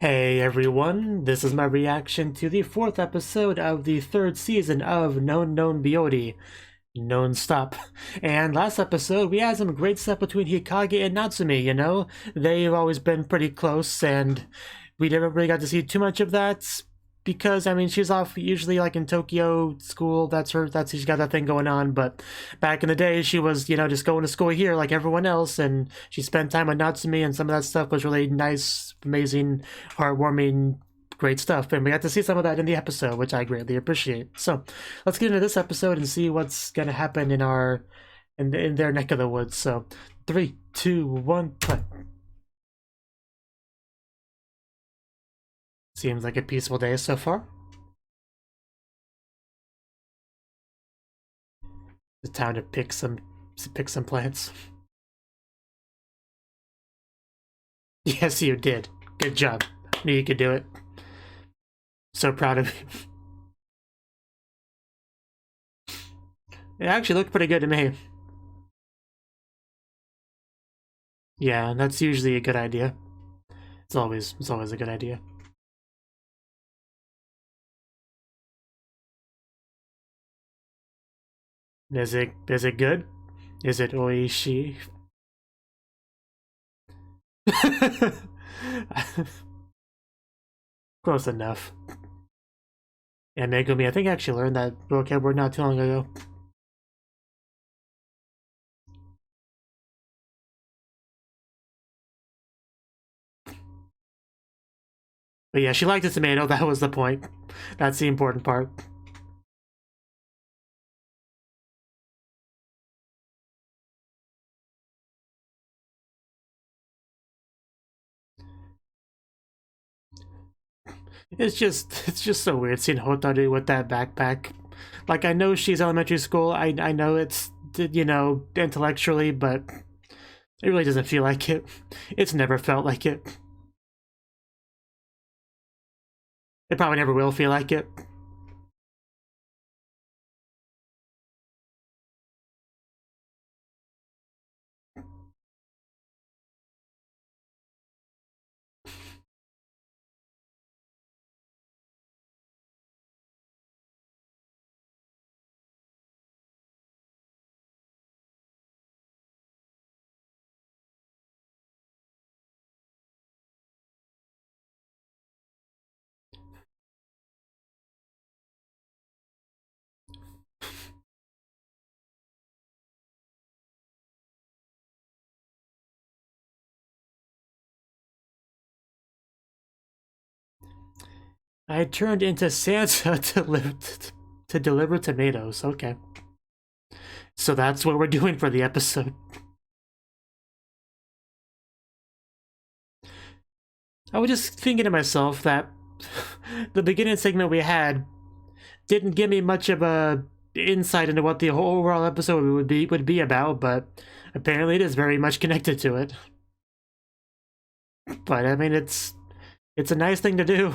Hey everyone, this is my reaction to the 4th episode of the 3rd season of Non Non Biyori Non-Stop. And last episode, we had some great stuff between Hikage and Natsume, you know? They've always been pretty close, and we never really got to see too much of that, because, I mean, she's off usually, like, in Tokyo school, she's got that thing going on, but back in the day, she was, you know, just going to school here like everyone else, and she spent time with Natsume, and some of that stuff was really nice, amazing, heartwarming, great stuff, and we got to see some of that in the episode, which I greatly appreciate. So let's get into this episode and see what's gonna happen in their neck of the woods. So 3, 2, 1, play. Seems like a peaceful day so far. It's time to pick some plants. Yes, you did. Good job. Knew you could do it. So proud of you. It actually looked pretty good to me. Yeah, that's usually a good idea. It's always a good idea. Is it good? Is it oishi? Close enough. And Megumi, I think I actually learned that vocab word not too long ago. But yeah, she liked the tomato, that was the point. That's the important part. It's just so weird seeing Hotaru with that backpack. Like, I know she's elementary school, I know it's, you know, intellectually, but it really doesn't feel like it. It's never felt like it. It probably never will feel like it. I turned into Santa to deliver tomatoes. Okay. So that's what we're doing for the episode. I was just thinking to myself that the beginning segment we had didn't give me much of a insight into what the whole overall episode would be about, but apparently it is very much connected to it. But I mean, it's a nice thing to do.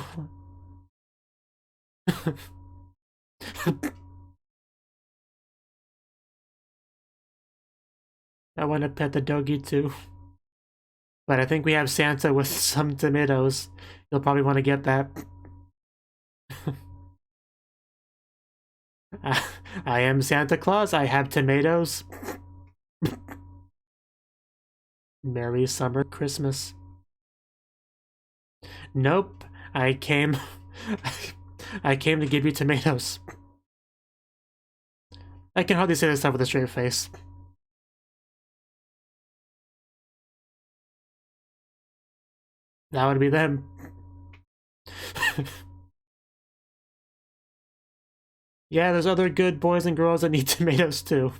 I want to pet the doggy too. But I think we have Santa with some tomatoes. You'll probably want to get that. I am Santa Claus. I have tomatoes. Merry summer Christmas. Nope. I came to give you tomatoes. I can hardly say this stuff with a straight face. That would be them. Yeah, there's other good boys and girls that need tomatoes too.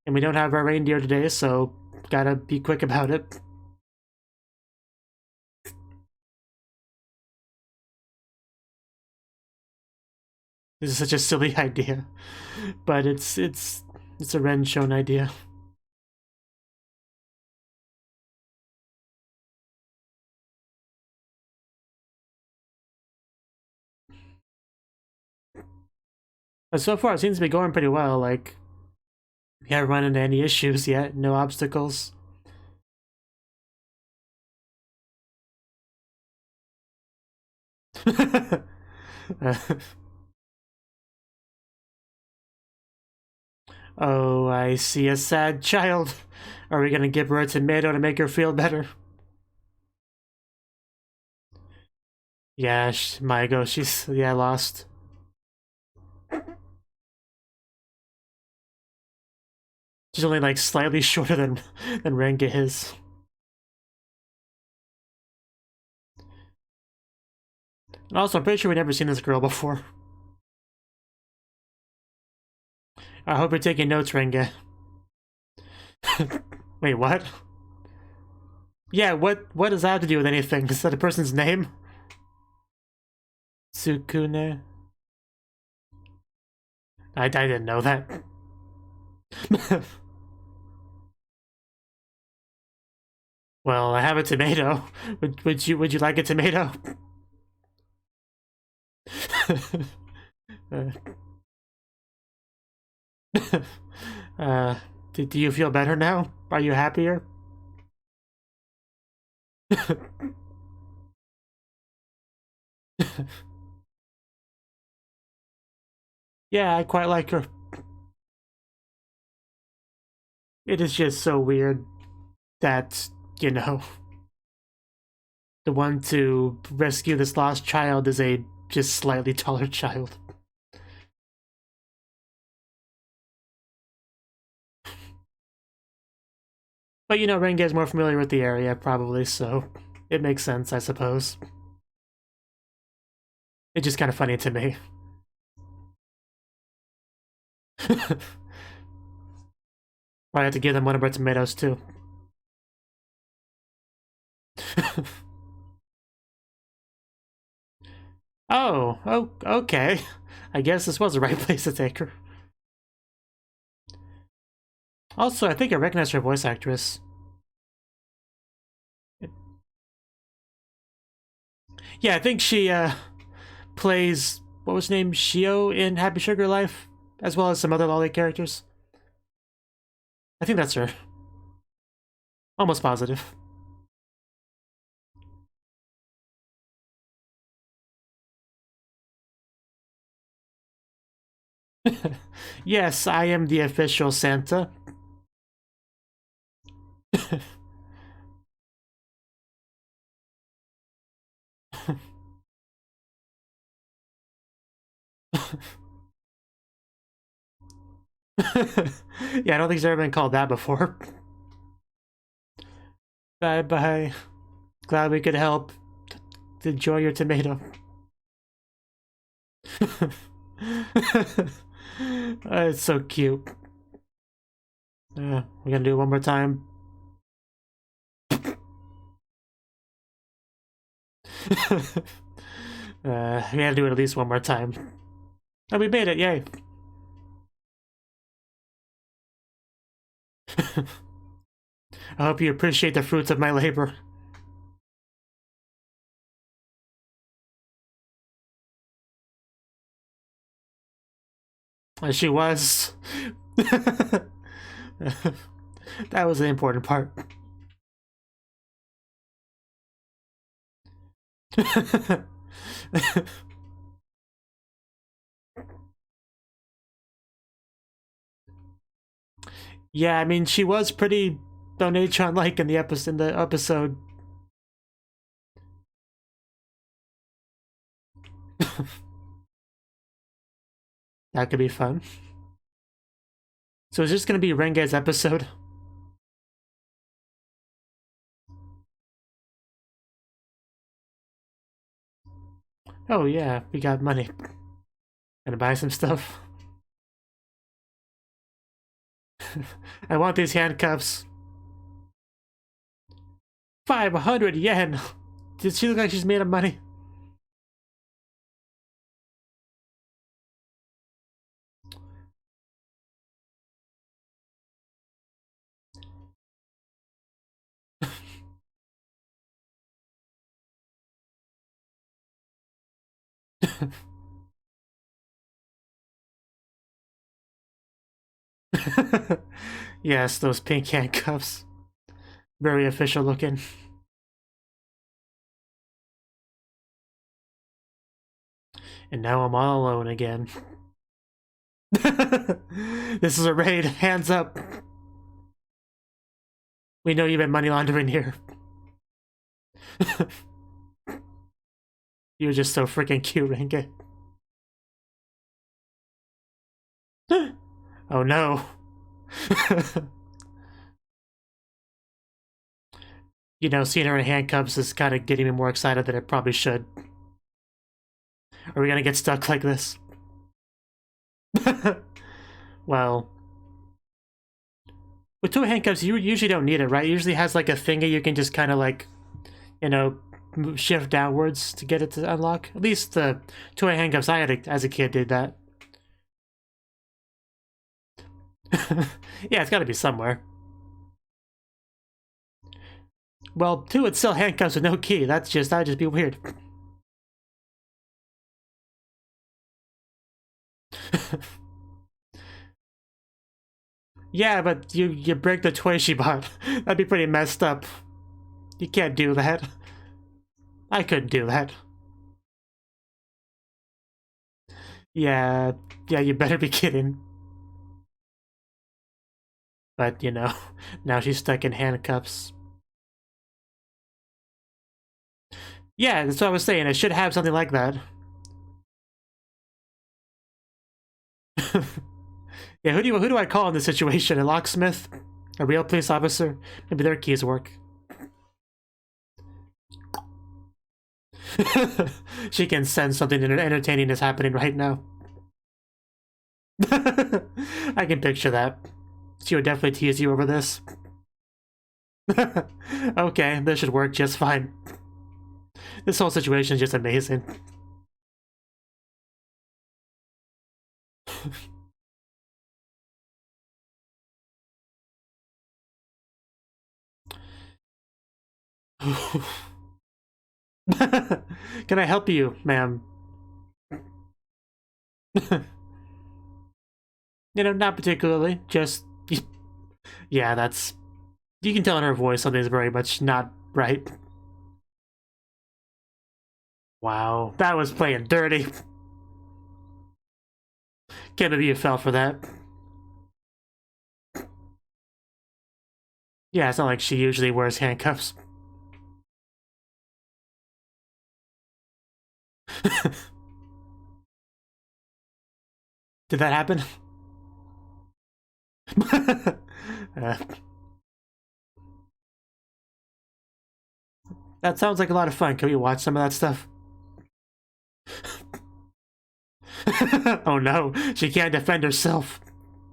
And we don't have our reindeer today, so gotta be quick about it. This is such a silly idea, but it's a Ren shown idea. But so far, it seems to be going pretty well. Like, we haven't run into any issues yet, no obstacles. Oh, I see a sad child. Are we gonna give her a tomato to make her feel better? Yeah, Maigo, she's, yeah, lost. She's only like slightly shorter than Renge is. And also, I'm pretty sure we've never seen this girl before. I hope you're taking notes, Renge. Wait, what? Yeah, what does that have to do with anything? Is that a person's name? Tsukune? I didn't know that. Well, I have a tomato. Would you like a tomato? Do you feel better now? Are you happier? Yeah, I quite like her. It is just so weird that, you know, the one to rescue this lost child is a just slightly taller child. But you know, Renge is more familiar with the area, probably, so it makes sense, I suppose. It's just kind of funny to me. I have to give them one of our tomatoes, too. Oh, okay. I guess this was the right place to take her. Also, I think I recognize her voice actress. Yeah, I think she plays, what was her name, Shio in Happy Sugar Life, as well as some other lolly characters. I think that's her. Almost positive. Yes, I am the official Santa. Yeah, I don't think she's ever been called that before. Bye-bye. Glad we could help. Enjoy your tomato. It's so cute. We're gonna do it one more time. We gotta do it at least one more time. Oh, we made it, yay. I hope you appreciate the fruits of my labor. As she was. That was the important part. Yeah, I mean, she was pretty Donation-like in the episode. That could be fun. So is this gonna be Renge's episode? Oh yeah, we got money. Gonna buy some stuff. I want these handcuffs. 500 yen! Does she look like she's made of money? Yes, those pink handcuffs. Very official looking. And now I'm all alone again. This is a raid. Hands up. We know you've been money laundering here. You're just so freaking cute, Renge. Oh no. You know, seeing her in handcuffs is kind of getting me more excited than it probably should. Are we gonna get stuck like this? Well, with 2 handcuffs, you usually don't need it, right? It usually has like a thingy you can just kind of like, you know, shift downwards to get it to unlock. At least the 2 handcuffs I had as a kid did that. Yeah, it's gotta be somewhere. Well, 2 would still handcuffs with no key. That'd just be weird. Yeah, but you break the toy she bought. That'd be pretty messed up. You can't do that. I couldn't do that. Yeah, you better be kidding. But, you know, now she's stuck in handcuffs. Yeah, that's what I was saying. It should have something like that. Yeah, who do I call in this situation? A locksmith? A real police officer? Maybe their keys work. She can sense something entertaining is happening right now. I can picture that. She would definitely tease you over this. Okay, this should work just fine. This whole situation is just amazing. Can I help you, ma'am? You know, not particularly. Just... Yeah, that's... You can tell in her voice something's very much not right. Wow, that was playing dirty. Can't believe you fell for that. Yeah, it's not like she usually wears handcuffs. Did that happen? That sounds like a lot of fun. Can we watch some of that stuff? Oh no, she can't defend herself.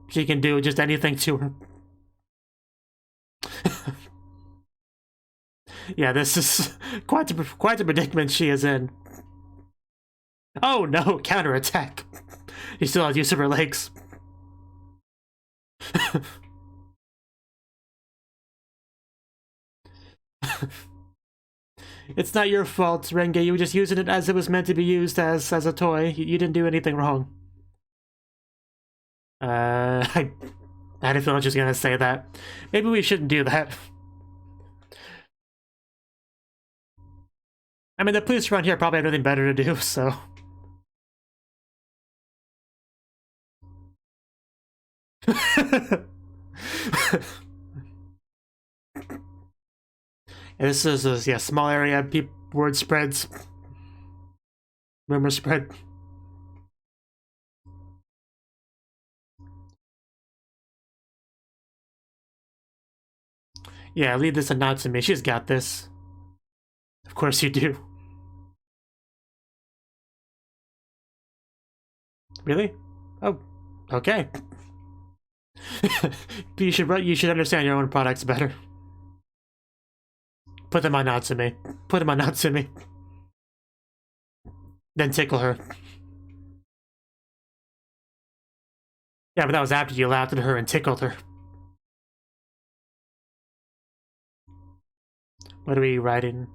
She can do just anything to her. Yeah, this is quite a predicament she is in. Oh no, counterattack. She still has use of her legs. It's not your fault, Renge. You were just using it as it was meant to be used as a toy. You didn't do anything wrong. I had a feeling I was just gonna say that. Maybe we shouldn't do that. I mean, the police around here probably have nothing better to do, so... This is a small area, word spreads. Rumor spread. Yeah, leave this and not to me. She's got this. Of course you do. Really? Oh, okay. You should understand your own products better. Put them on Natsume. Put them on Natsume. Then tickle her. Yeah, but that was after you laughed at her and tickled her. What are we writing?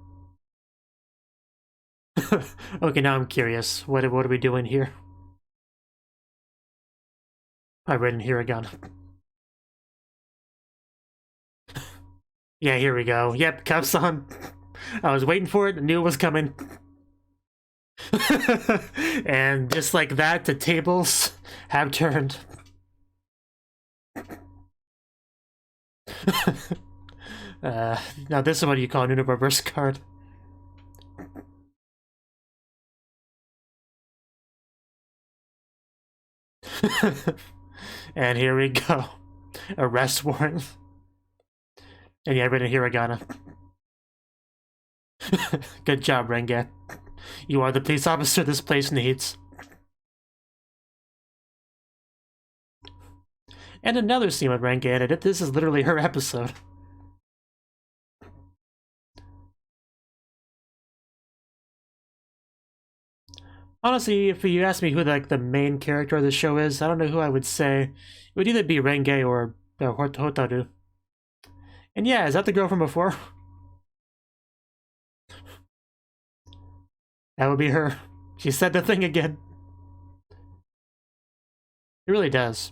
Okay, now I'm curious. What are we doing here? I've written here again. Yeah, here we go. Yep, cuffs on. I was waiting for it. I knew it was coming. And just like that, the tables have turned. Now this is what you call a Nuno reverse card. And here we go. Arrest warrant. And yeah, written hiragana. Good job, Renge. You are the police officer this place needs. And another scene with Renge in it. This is literally her episode. Honestly, if you ask me who like the main character of the show is, I don't know who I would say. It would either be Renge or Hotaru. And yeah, is that the girl from before? That would be her. She said the thing again. It really does.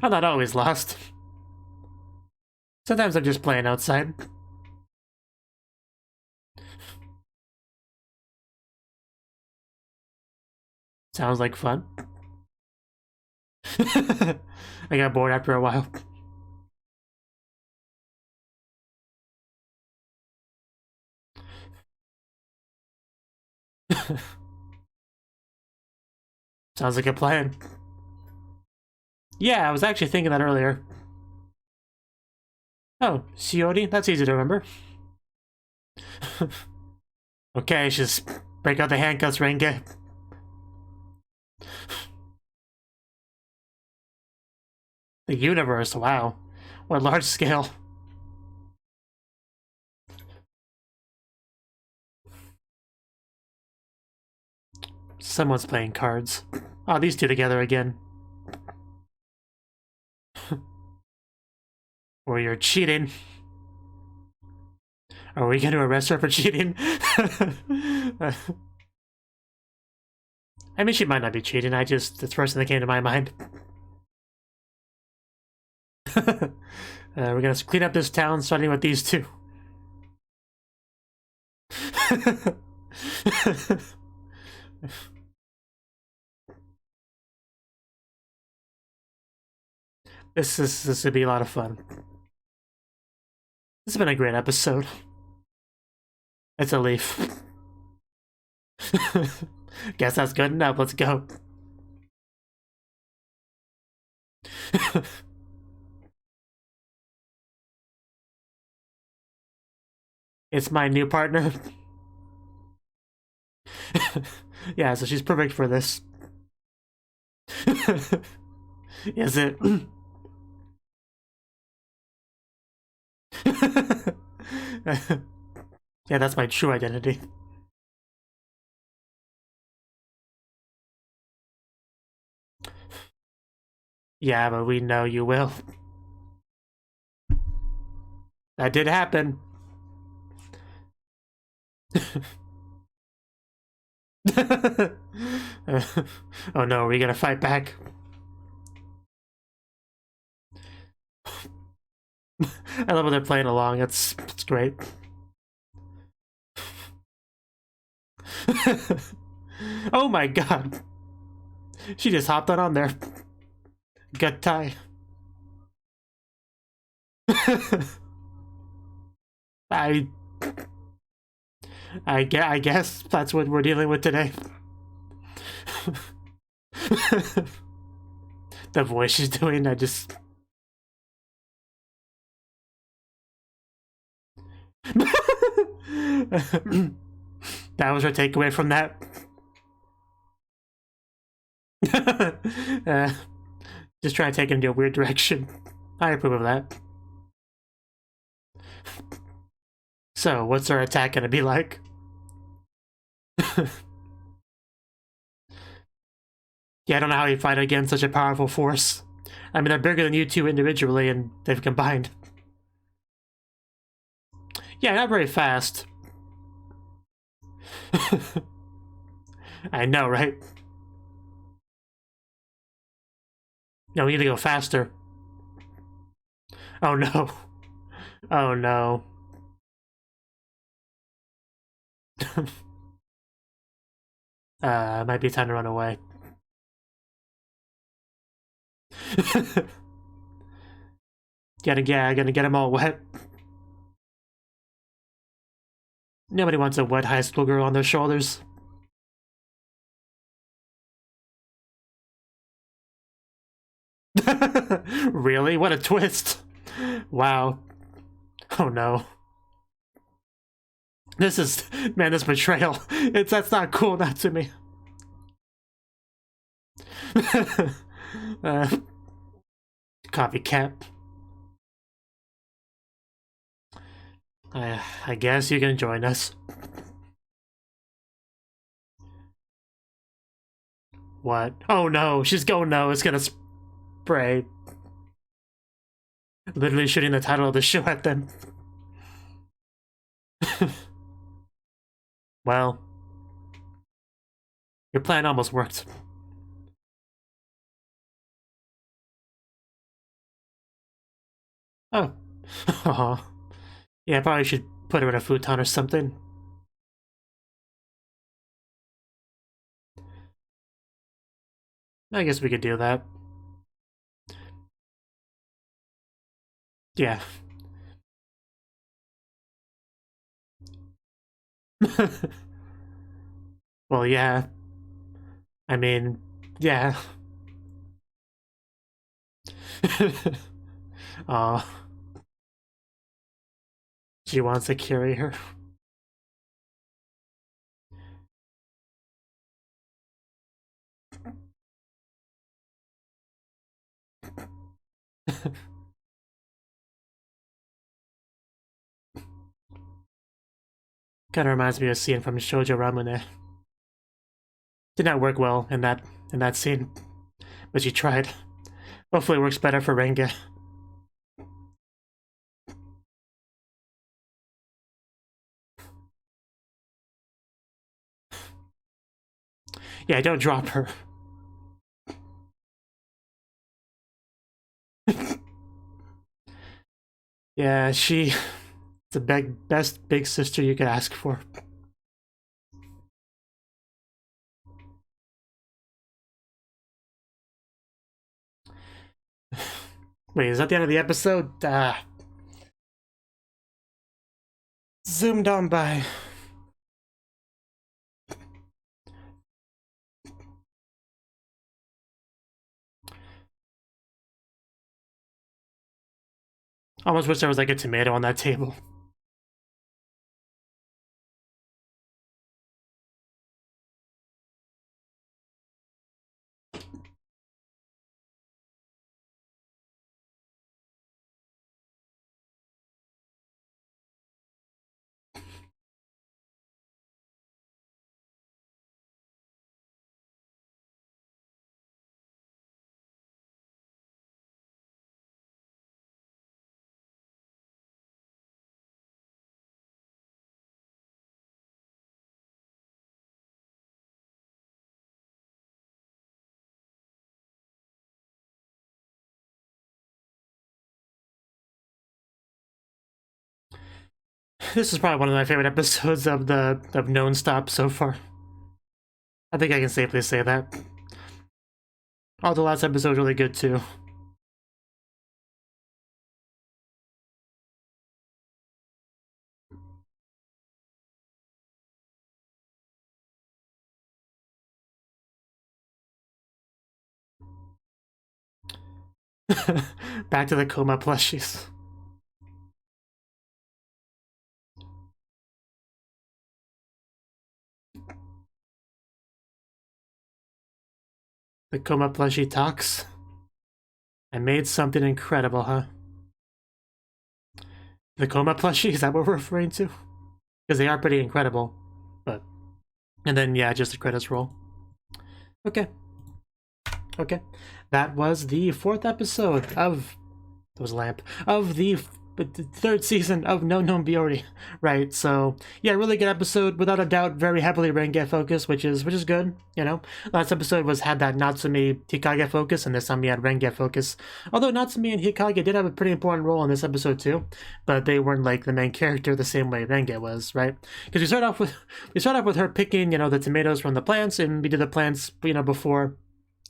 I'm not always lost. Sometimes I'm just playing outside. Sounds like fun. I got bored after a while. Sounds like a plan. Yeah, I was actually thinking that earlier. Oh, Shiori? That's easy to remember. Okay, just break out the handcuffs, Renge. The universe, wow. What large scale. Someone's playing cards. Oh, these two together again. Or you're cheating. Are we gonna arrest her for cheating? I mean, she might not be cheating, it's the first thing that came to my mind. We're gonna clean up this town, starting with these two. This would be a lot of fun. This has been a great episode. It's a leaf. Guess that's good enough. Let's go. It's my new partner. Yeah, so she's perfect for this. Is it? Yeah, that's my true identity. Yeah, but we know you will. That did happen. Oh no, are we gonna fight back? I love when they're playing along, it's great. Oh my god. She just hopped on there. Gut tie. I guess that's what we're dealing with today. The voice she's doing, I just... That was her takeaway from that. Just trying to take it into a weird direction. I approve of that. So, what's our attack gonna be like? Yeah, I don't know how you fight against such a powerful force. I mean, they're bigger than you two individually, and they've combined. Yeah, not very fast. I know, right? No, we need to go faster. Oh no. Oh no. Might be time to run away. Gonna get him all wet. Nobody wants a wet high school girl on their shoulders. Really? What a twist. Wow. Oh no. This is, man, this betrayal. That's not cool, not to me. Copycat. I guess you can join us. What? Oh no, she's going no, it's gonna spray. Literally shooting the title of the show at them. Well, your plan almost worked. Oh. Oh. Yeah, I probably should put her in a futon or something. I guess we could do that. Yeah. Well, yeah. I mean, yeah. Aw. She wants to carry her. Kinda reminds me of a scene from Shoujo Ramune. Did not work well in that scene, but she tried. Hopefully it works better for Renge. Yeah, don't drop her. Yeah, she's the best big sister you could ask for. Wait, is that the end of the episode? Zoomed on by. Almost wish there was like a tomato on that table. This is probably one of my favorite episodes of Non-Stop so far. I think I can safely say that. Oh, the last episode was really good too. Back to the coma plushies. The coma plushie talks. I made something incredible, huh? The coma plushie, is that what we're referring to? Because they are pretty incredible. But, and then, yeah, just the credits roll. Okay. Okay. That was the 4th episode of... That was Lamp. Of the but the third season of Non Non Biyori, right? So yeah, really good episode, without a doubt, very heavily Renge focus, which is good, you know. Last episode had that Natsume Hikage focus, and this time we had Renge focus. Although Natsume and Hikage did have a pretty important role in this episode too, but they weren't like the main character the same way Renge was, right? Because we start off with her picking, you know, the tomatoes from the plants, and we did the plants, you know, before.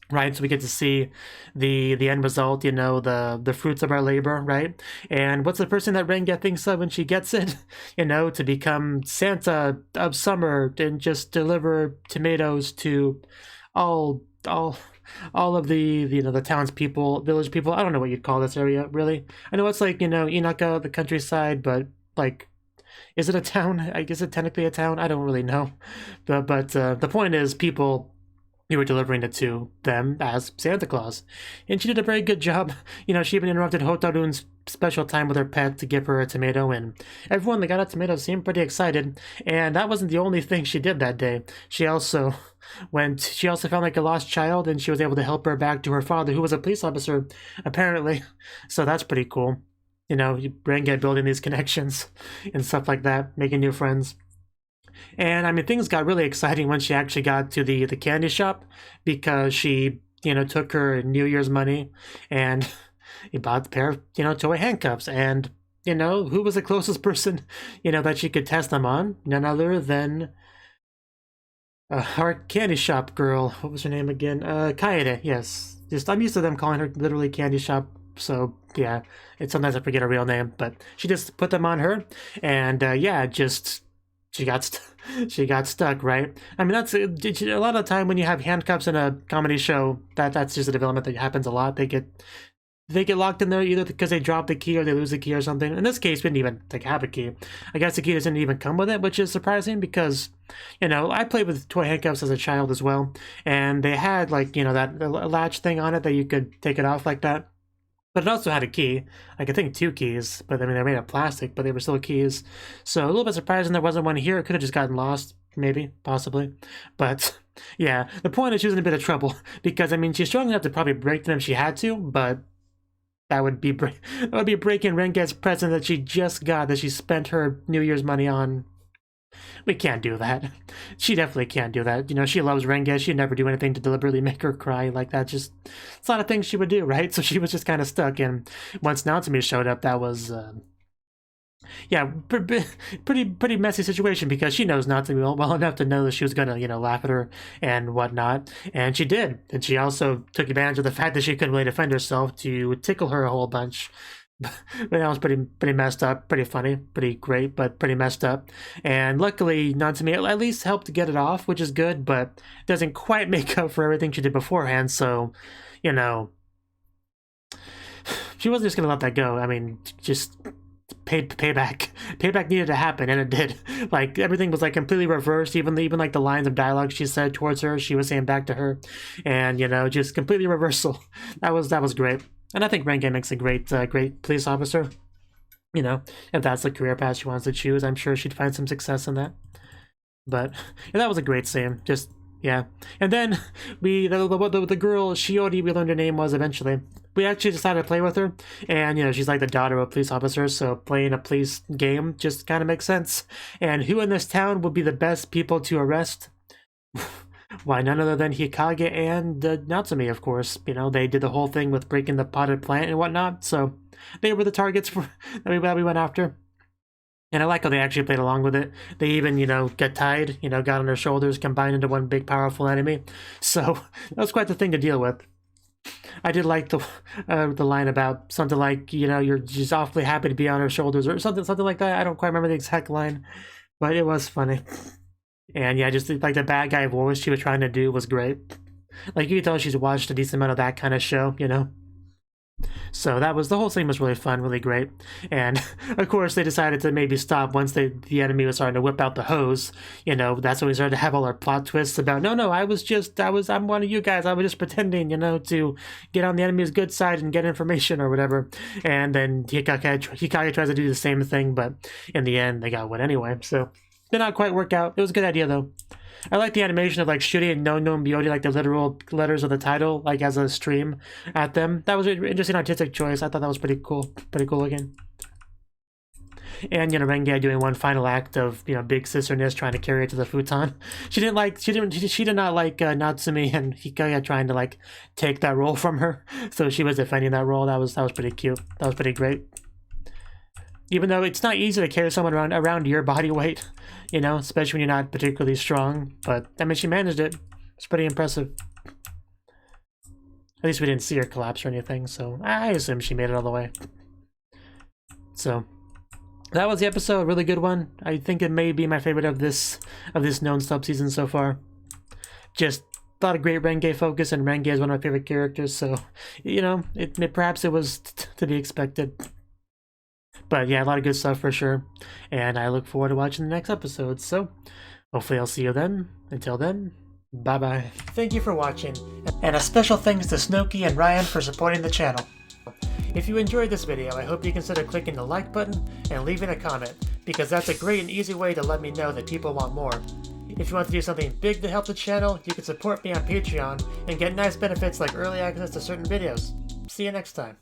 Right, so we get to see the end result, you know, the fruits of our labor, right? And what's the person that Renge thinks of when she gets it? You know, to become Santa of summer and just deliver tomatoes to all of the, you know, the townspeople, village people. I don't know what you'd call this area, really. I know it's like, you know, Inaka, the countryside, but like, is it a town? I guess it technically a town. I don't really know, but the point is, people. You were delivering it to them as Santa Claus. And she did a very good job. You know, she even interrupted Hotarun's special time with her pet to give her a tomato, and everyone that got a tomato seemed pretty excited. And that wasn't the only thing she did that day. She also found like a lost child, and she was able to help her back to her father, who was a police officer, apparently. So that's pretty cool. You know, Renge building these connections and stuff like that, making new friends. And I mean, things got really exciting when she actually got to the candy shop, because she, you know, took her New Year's money and he bought a pair of, you know, toy handcuffs. And, you know, who was the closest person, you know, that she could test them on? None other than our candy shop girl. What was her name again? Kaede, yes. Just, I'm used to them calling her literally candy shop. So yeah, it's sometimes I forget her real name, but she just put them on her, and yeah, just. She got stuck, right? I mean, that's a lot of the time when you have handcuffs in a comedy show, that's just a development that happens a lot. They get locked in there either because they drop the key or they lose the key or something. In this case, we didn't even have a key. I guess the key doesn't even come with it, which is surprising because, you know, I played with toy handcuffs as a child as well, and they had, like, you know, that latch thing on it that you could take it off like that. But it also had a key, like I think 2 keys, but I mean, they're made of plastic, but they were still keys. So a little bit surprising there wasn't one here. It could have just gotten lost, maybe, possibly. But yeah, the point is she was in a bit of trouble, because I mean, she's strong enough to probably break them if she had to, but that would be breaking Renge's present that she just got, that she spent her New Year's money on. We can't do that. She definitely can't do that. You know, she loves Renge. She'd never do anything to deliberately make her cry like that. Just, it's not a thing she would do, right? So she was just kind of stuck. And once Natsume showed up, that was, yeah, pretty messy situation, because she knows Natsume well enough to know that she was gonna, you know, laugh at her and whatnot. And she did. And she also took advantage of the fact that she couldn't really defend herself to tickle her a whole bunch. But that was pretty messed up, pretty funny, pretty great, but pretty messed up. And luckily, Natsume at least helped get it off, which is good, but doesn't quite make up for everything she did beforehand. So, you know, she wasn't just gonna let that go. I mean, just payback needed to happen, and it did. Like, everything was like completely reversed. Even like the lines of dialogue she said towards her, she was saying back to her, and, you know, just completely reversal. That was great. And I think Renge makes a great police officer. You know, if that's the career path she wants to choose, I'm sure she'd find some success in that. But yeah, that was a great scene. Just, yeah. And then the girl, Shiori, we learned her name was eventually. We actually decided to play with her. And, you know, she's like the daughter of a police officer, so playing a police game just kind of makes sense. And who in this town would be the best people to arrest? Why, none other than Hikage and Natsume, of course. You know, they did the whole thing with breaking the potted plant and whatnot, so they were the targets that we went after. And I like how they actually played along with it. They even, you know, got tied, you know, got on their shoulders, combined into one big powerful enemy. So that was quite the thing to deal with. I did like the line about something like, you know, you're just awfully happy to be on her shoulders, or something like that. I don't quite remember the exact line, but it was funny. And yeah, just like the bad guy voice she was trying to do was great. Like, you can tell she's watched a decent amount of that kind of show, you know? So that was, the whole thing was really fun, really great. And of course they decided to maybe stop once the enemy was starting to whip out the hose. You know, that's when we started to have all our plot twists about, no, I'm one of you guys. I was just pretending, you know, to get on the enemy's good side and get information or whatever. And then Hikage tries to do the same thing, but in the end they got one anyway. So did not quite work out. It was a good idea though. I like the animation of like shooting Non Non Biyori, like the literal letters of the title, like as a stream at them. That was an interesting artistic choice. I thought that was pretty cool looking. And Renge doing one final act of big sister-ness, trying to carry it to the futon. She did not like Natsumi and Hikage trying to like take that role from her. So she was defending that role. That was pretty cute. That was pretty great. Even though it's not easy to carry someone around your body weight, especially when you're not particularly strong. But I mean, she managed it. It's pretty impressive. At least we didn't see her collapse or anything, so I assume she made it all the way. So that was the episode, really good one. I think it may be my favorite of this non-stop season so far. Just a lot of great Renge focus, and Renge is one of my favorite characters, so perhaps it was to be expected. But yeah, a lot of good stuff for sure, and I look forward to watching the next episode. So hopefully I'll see you then. Until then, bye-bye. Thank you for watching, and a special thanks to Cnouki and Ryan for supporting the channel. If you enjoyed this video, I hope you consider clicking the like button and leaving a comment, because that's a great and easy way to let me know that people want more. If you want to do something big to help the channel, you can support me on Patreon and get nice benefits like early access to certain videos. See you next time.